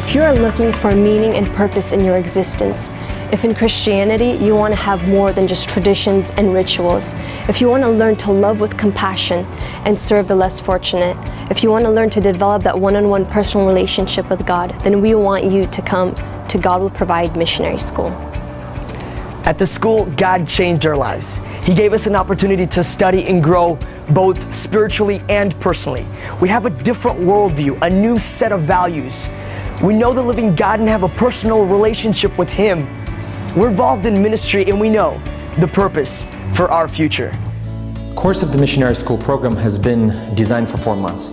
If you are looking for meaning and purpose in your existence, if in Christianity you want to have more than just traditions and rituals, if you want to learn to love with compassion and serve the less fortunate, if you want to learn to develop that one-on-one personal relationship with God, then we want you to come to God Will Provide Missionary School. At the school, God changed our lives. He gave us an opportunity to study and grow both spiritually and personally. We have a different worldview, a new set of values. We know the living God and have a personal relationship with Him. We're involved in ministry and we know the purpose for our future. The course of the Missionary School program has been designed for 4 months.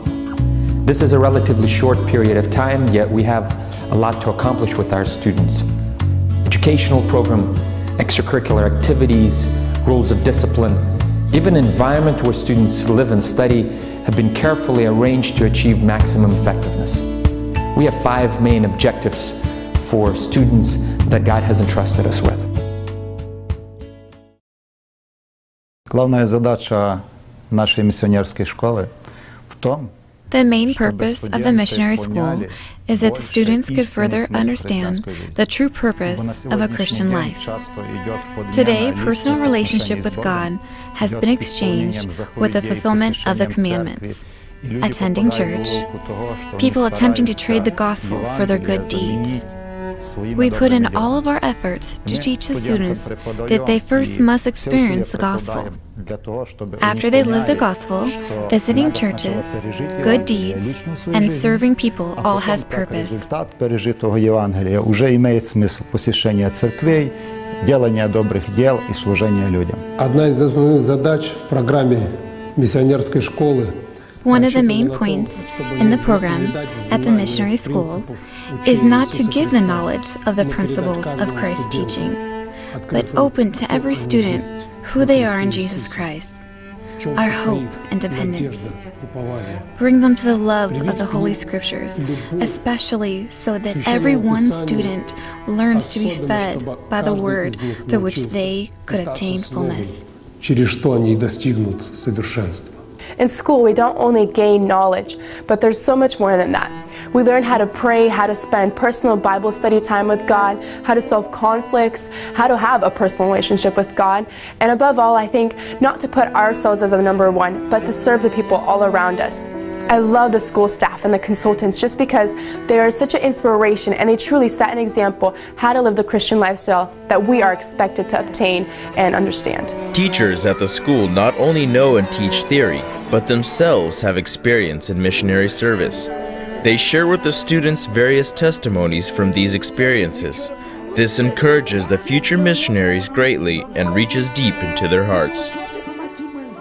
This is a relatively short period of time, yet we have a lot to accomplish with our students. Educational program, extracurricular activities, rules of discipline, even environment where students live and study have been carefully arranged to achieve maximum effectiveness. We have 5 main objectives for students that God has entrusted us with. Главная задача нашей миссионерской школы в том, The main purpose of the missionary school is that the students could further understand the true purpose of a Christian life. Today, personal relationship with God has been exchanged with the fulfillment of the commandments. Attending church, people attempting to trade the gospel for their good deeds. We put in all of our efforts to teach the students that they first must experience the gospel. After they live the gospel, visiting churches, good deeds, and serving people all has purpose. Результат пережитого Евангелия уже имеет смысл посещения церквей, делания добрых дел и служения людям. Одна из основных задач в программе миссионерской школы One of the main points in the program at the missionary school is not to give the knowledge of the principles of Christ's teaching, but open to every student who they are in Jesus Christ, our hope and dependence. Bring them to the love of the Holy Scriptures, especially so that every one student learns to be fed by the Word through which they could obtain fullness. через что они достигнут совершенства. In school, we don't only gain knowledge, but there's so much more than that. We learn how to pray, how to spend personal Bible study time with God, how to solve conflicts, how to have a personal relationship with God, and above all, I think, not to put ourselves as the number one, but to serve the people all around us. I love the school staff and the consultants just because they are such an inspiration and they truly set an example how to live the Christian lifestyle that we are expected to obtain and understand. Teachers at the school not only know and teach theory, but themselves have experience in missionary service. They share with the students various testimonies from these experiences. This encourages the future missionaries greatly and reaches deep into their hearts.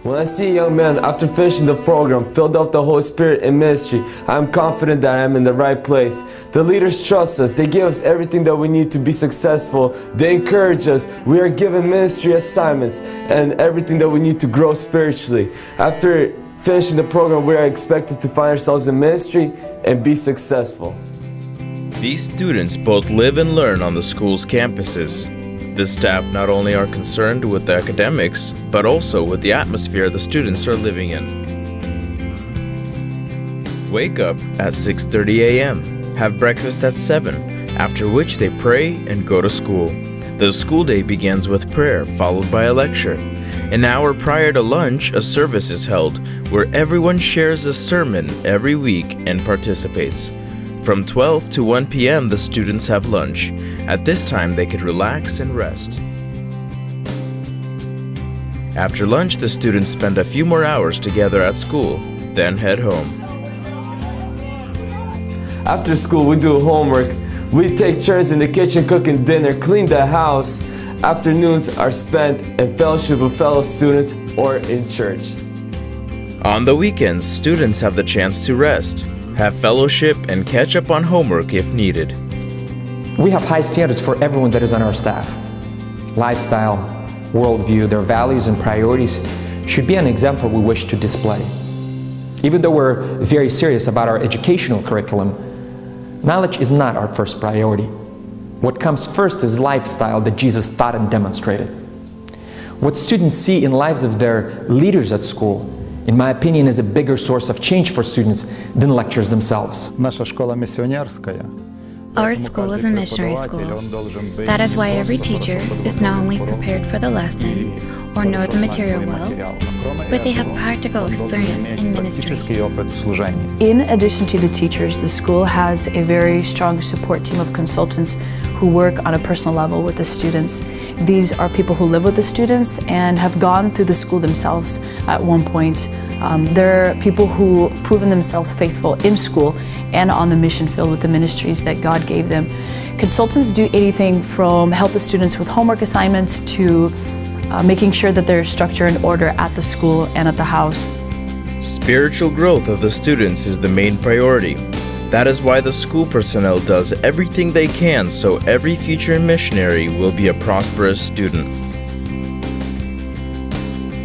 When I see young men after finishing the program filled up with the Holy Spirit in ministry, I am confident that I am in the right place. The leaders trust us. They give us everything that we need to be successful. They encourage us. We are given ministry assignments and everything that we need to grow spiritually. After finishing the program, we are expected to find ourselves in ministry and be successful. These students both live and learn on the school's campuses. The staff not only are concerned with the academics, but also with the atmosphere the students are living in. Wake up at 6:30 a.m., have breakfast at 7, after which they pray and go to school. The school day begins with prayer, followed by a lecture. An hour prior to lunch, a service is held, where everyone shares a sermon every week and participates. From 12 to 1 p.m. the students have lunch. At this time they could relax and rest. After lunch the students spend a few more hours together at school, then head home. After school we do homework. We take turns in the kitchen cooking dinner, clean the house. Afternoons are spent in fellowship with fellow students or in church. On the weekends, students have the chance to rest, have fellowship, and catch up on homework if needed. We have high standards for everyone that is on our staff. Lifestyle, worldview, their values and priorities should be an example we wish to display. Even though we're very serious about our educational curriculum, knowledge is not our first priority. What comes first is lifestyle that Jesus taught and demonstrated. What students see in lives of their leaders at school, in my opinion, is a bigger source of change for students than lectures themselves. Наша школа миссионерская Our school is a missionary school. That is why every teacher is not only prepared for the lesson or know the material well, but they have practical experience in ministry. In addition to the teachers, the school has a very strong support team of consultants who work on a personal level with the students. These are people who live with the students and have gone through the school themselves at one point. They're people who proven themselves faithful in school and on the mission field with the ministries that God gave them. Consultants do anything from help the students with homework assignments to making sure that there's structure and order at the school and at the house. Spiritual growth of the students is the main priority. That is why the school personnel does everything they can so every future missionary will be a prosperous student.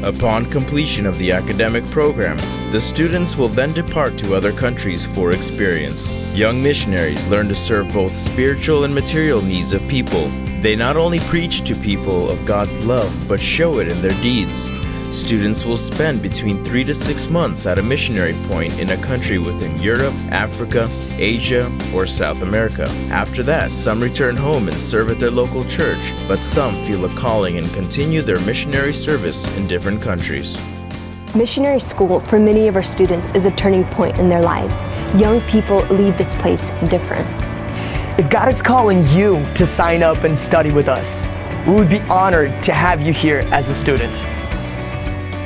Upon completion of the academic program, the students will then depart to other countries for experience. Young missionaries learn to serve both spiritual and material needs of people. They not only preach to people of God's love, but show it in their deeds. Students will spend between 3 to 6 months at a missionary point in a country within Europe, Africa, Asia, or South America. After that, some return home and serve at their local church, but some feel a calling and continue their missionary service in different countries. Missionary school for many of our students is a turning point in their lives. Young people leave this place different. If God is calling you to sign up and study with us, we would be honored to have you here as a student.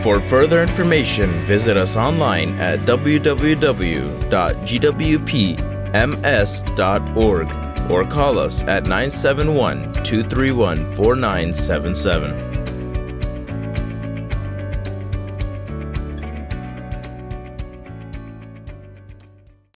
For further information, visit us online at www.gwpms.org or call us at 971-231-4977.